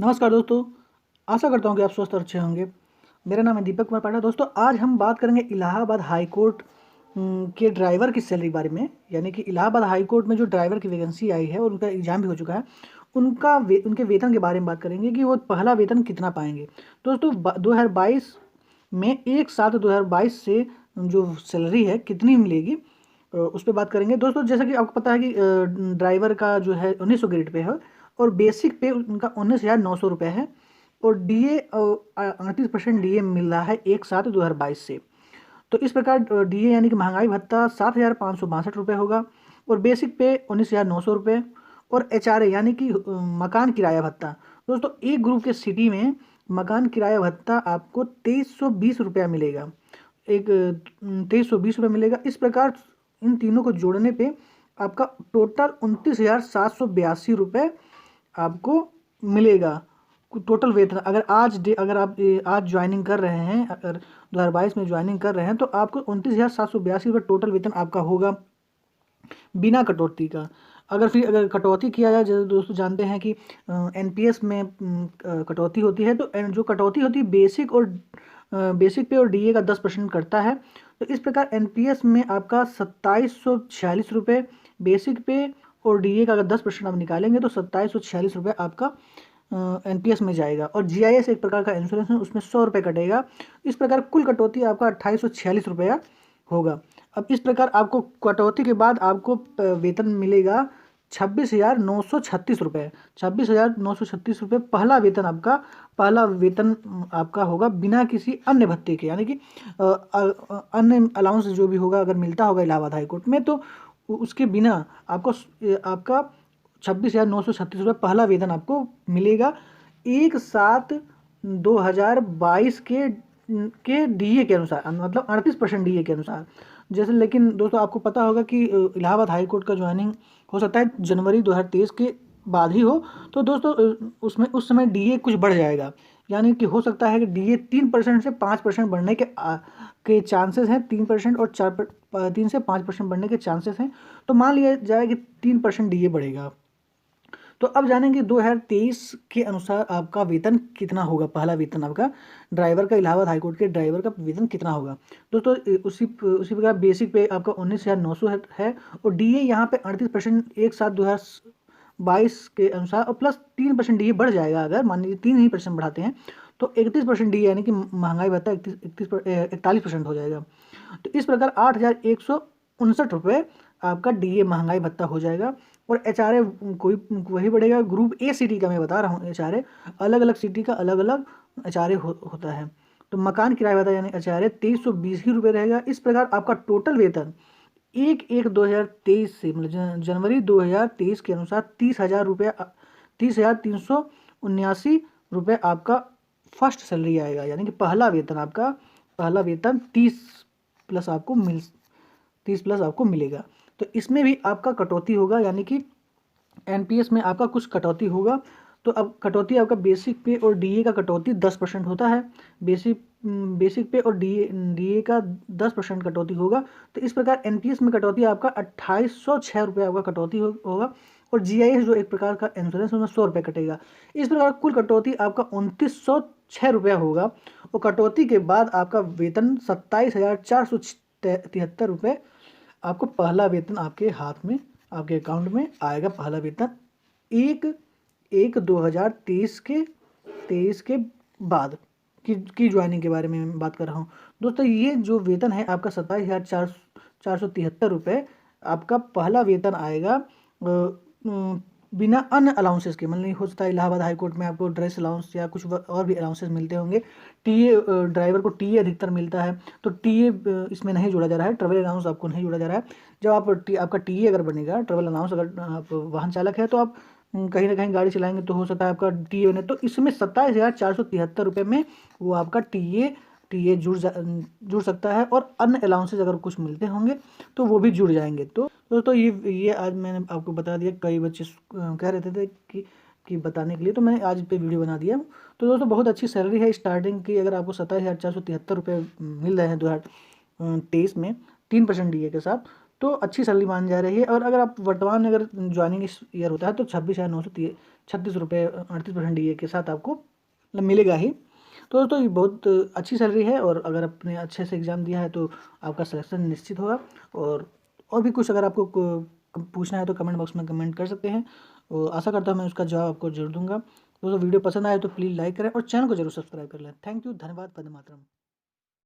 नमस्कार दोस्तों, आशा करता हूँ कि आप स्वस्थ और अच्छे होंगे। मेरा नाम है दीपक कुमार पाठक। दोस्तों, आज हम बात करेंगे इलाहाबाद हाई कोर्ट के ड्राइवर की सैलरी बारे में। यानी कि इलाहाबाद हाई कोर्ट में जो ड्राइवर की वैकेंसी आई है और उनका एग्ज़ाम भी हो चुका है, उनके वेतन के बारे में बात करेंगे कि वो पहला वेतन कितना पाएंगे। दोस्तों, 2022 में 1/7/2022 से जो सैलरी है कितनी मिलेगी, उस पर बात करेंगे। दोस्तों, जैसा कि आपको पता है कि ड्राइवर का जो है 1900 ग्रेड पे है और बेसिक पे उनका 19,900 रुपये है और डीए 38% डीए मिल रहा है 1/7/2022 से। तो इस प्रकार डीए यानी कि महंगाई भत्ता 7,562 रुपये होगा और बेसिक पे 19,900 रुपये और एचआरए यानी कि मकान किराया भत्ता। दोस्तों, एक ग्रुप के सिटी में मकान किराया भत्ता आपको 2320 रुपया मिलेगा। 2320 रुपये मिलेगा। इस प्रकार इन तीनों को जोड़ने पे आपका टोटल 29,782 रुपये आपको मिलेगा। टोटल वेतन अगर आप आज ज्वाइनिंग कर रहे हैं, अगर 2022 में ज्वाइनिंग कर रहे हैं तो आपको 29,782 रुपये टोटल वेतन आपका होगा बिना कटौती का। अगर कटौती किया जाए, जैसे दोस्तों जानते हैं कि एनपीएस में कटौती होती है, तो जो कटौती होती है बेसिक पे और डीए का 10% करता है। तो इस प्रकार एनपीएस में आपका 2746 रुपये बेसिक पे और डीए का अगर 10% आप निकालेंगे तो 2746 रुपये आपका एनपीएस में जाएगा। और जीआईएस एक प्रकार का इंश्योरेंस है, उसमें 100 रुपये कटेगा। इस प्रकार कुल कटौती आपका 2846 रुपया होगा। अब इस प्रकार आपको कटौती के बाद आपको वेतन मिलेगा 26,936 रुपये। 26,936 रुपये पहला वेतन आपका होगा बिना किसी अन्य भत्ते के। यानी कि अन्य अलाउंस जो भी होगा अगर मिलता होगा इलाहाबाद हाई कोर्ट में, तो उसके बिना आपका 26,936 रुपये पहला वेतन आपको मिलेगा 1/7/2022 के डीए के अनुसार, मतलब 38% डीए के अनुसार। जैसे, लेकिन दोस्तों आपको पता होगा कि इलाहाबाद हाई कोर्ट का ज्वाइनिंग हो सकता है जनवरी 2023 के बाद ही हो। तो दोस्तों उसमें उस समय डीए कुछ बढ़ जाएगा। यानी कि हो सकता है कि डीए 3% से 5% बढ़ने के चांसेस हैं। 3% और 3 से 5% बढ़ने के चांसेस हैं। तो मान लिया जाए कि 3% डीए बढ़ेगा। तो अब जानेंगे 2023 के अनुसार आपका वेतन कितना होगा। पहला वेतन आपका ड्राइवर का, इलाहाबाद हाईकोर्ट के ड्राइवर का वेतन कितना होगा। दोस्तों, उसी प्रकार बेसिक पे आपका 19,900 है और डीए यहाँ पे 38% 1/7/2022 के अनुसार और प्लस 3% डीए बढ़ जाएगा। अगर मान लीजिए 3% बढ़ाते हैं तो 31% डीए यानी कि महंगाई भत्ता 41% हो जाएगा। तो इस प्रकार 8,159 रुपये आपका डीए महंगाई भत्ता हो जाएगा। और एचआरए कोई वही बढ़ेगा। ग्रुप ए सिटी का मैं बता रहा हूँ एचआरए, अलग अलग सिटी का अलग अलग एचआरए होता है। तो मकान किराया भत्ता यानी एचआरए 2320 ही रुपये रहेगा। इस प्रकार आपका टोटल वेतन 1/1/2023 से, मतलब जनवरी 2023 के अनुसार 30,000 रुपये 30,379 रुपये आपका फर्स्ट सैलरी आएगा। यानी कि पहला वेतन 30 प्लस आपको मिलेगा। तो इसमें भी आपका कटौती होगा, यानी कि एनपीएस में आपका कुछ कटौती होगा। तो अब कटौती आपका बेसिक पे और डीए का कटौती 10% होता है। बेसिक पे और डीए का 10% कटौती होगा। तो इस प्रकार एनपीएस में कटौती आपका 2806 रुपये आपका कटौती होगा और जीआईएस जो एक प्रकार का इंश्योरेंस उसमें 100 रुपये कटेगा। इस प्रकार कुल कटौती आपका 2906 रुपया होगा और कटौती के बाद आपका वेतन 27,473 रुपये आपको पहला वेतन आपके हाथ में, आपके अकाउंट में आएगा। पहला वेतन 1/1/2023 के बाद की ज्वाइनिंग के बारे में मैं बात कर रहा हूँ। दोस्तों, ये जो वेतन है आपका 27,473 रुपये आपका पहला वेतन आएगा बिना अन्य अलाउंसेस के। मतलब हो सकता है इलाहाबाद हाई कोर्ट में आपको ड्रेस अलाउंस या कुछ और भी अलाउंसेस मिलते होंगे। टीए ड्राइवर को टीए अधिकतर मिलता है, तो टीए इसमें नहीं जोड़ा जा रहा है। ट्रेवल अलाउंस आपको नहीं जोड़ा जा रहा है। जब आपका टीए अगर बनेगा, ट्रेवल अलाउंस, अगर आप वाहन चालक है तो आप कहीं ना कहीं गाड़ी चलाएंगे तो हो सकता है आपका टीए बने। तो इसमें 27,473 रुपये में वो आपका टीए जुड़ सकता है और अन्य अलाउंसेस अगर कुछ मिलते होंगे तो वो भी जुड़ जाएंगे। तो दोस्तों, ये आज मैंने आपको बता दिया। कई बच्चे कह रहे थे कि बताने के लिए, तो मैंने आज इस पर वीडियो बना दिया। तो दोस्तों, बहुत अच्छी सैलरी है स्टार्टिंग की। अगर आपको 27,473 रुपये मिल रहे हैं 2023 में 3% डीए के साथ, तो अच्छी सैलरी मान जा रही है। और अगर आप वर्तमान में अगर ज्वाइनिंग इस ईयर होता है तो 26,936 रुपये 38% DA के साथ आपको मतलब मिलेगा ही। तो दोस्तों ये बहुत अच्छी सैलरी है, और अगर आपने अच्छे से एग्ज़ाम दिया है तो आपका सिलेक्शन निश्चित होगा। और भी कुछ अगर आपको पूछना है तो कमेंट बॉक्स में कमेंट कर सकते हैं, और आशा करता हूँ मैं उसका जवाब आपको जरूर दूंगा। दोस्तों वीडियो पसंद आए तो प्लीज़ लाइक करें और चैनल को जरूर सब्सक्राइब कर लें। थैंक यू, धन्यवाद, वंदे मातरम।